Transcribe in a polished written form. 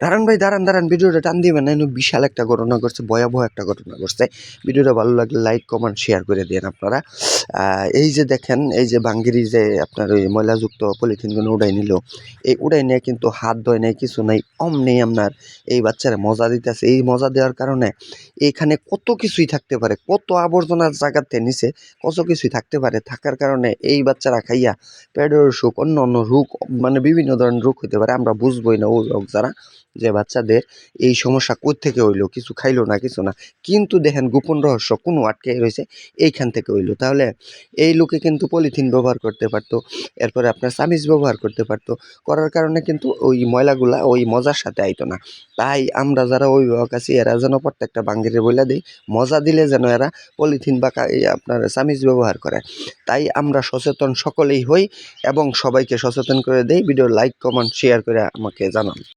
দাঁড়ান ভাই, দাঁড়ান, ভিডিওটা টান দিবেন না, বিশাল একটা ঘটনা ঘটছে, ভয়াবহ একটা ঘটনা ঘটছে। ভিডিওটা ভালো লাগলে লাইক কমেন্ট শেয়ার করে দিন আপনারা। এই যে দেখেন, এই যে বাঙ্গিরি যে আপনার ওই ময়লাযুক্ত পলিথিনগুলো উড়াই নিল, এই উড়াই নিয়ে কিন্তু হাত ধোয় নাই, কিছু নাই, অমনি আপনার এই বাচ্চারা মজা দিতেছে। এই মজা দেওয়ার কারণে এখানে কত কিছুই থাকতে পারে, কত আবর্জনার জায়গাতে নিচে কত কিছুই থাকতে পারে, থাকার কারণে এই বাচ্চারা খাইয়া পেটের অসুখ, অন্য রোগ, মানে বিভিন্ন ধরনের রোগ হতে পারে। আমরা বুঝবোই না, ওই লোক যারা, যে বাচ্চাদের এই সমস্যা কোত্থেকে হইলো, কিছু খাইলো না, কিছু না, কিন্তু দেখেন গোপন রহস্য কোনো আটকে রয়েছে, এইখান থেকে হইলো। তাহলে এই লোকে কিন্তু পলিথিন ব্যবহার করতে পারতো, এরপরে আপনার চামিচ ব্যবহার করতে পারতো, করার কারণে কিন্তু ওই ময়লাগুলা ওই মজার সাথে আইতো না। তাই আমরা যারা অভিভাবক আছি, এরা যেন প্রত্যেকটা বাঙ্গিরে বইলা দিই, মজা দিলে যেন এরা পলিথিন বা আপনার চামিচ ব্যবহার করে। তাই আমরা সচেতন সকলেই হই এবং সবাইকে সচেতন করে দেই। ভিডিও লাইক কমেন্ট শেয়ার করে আমাকে জানান।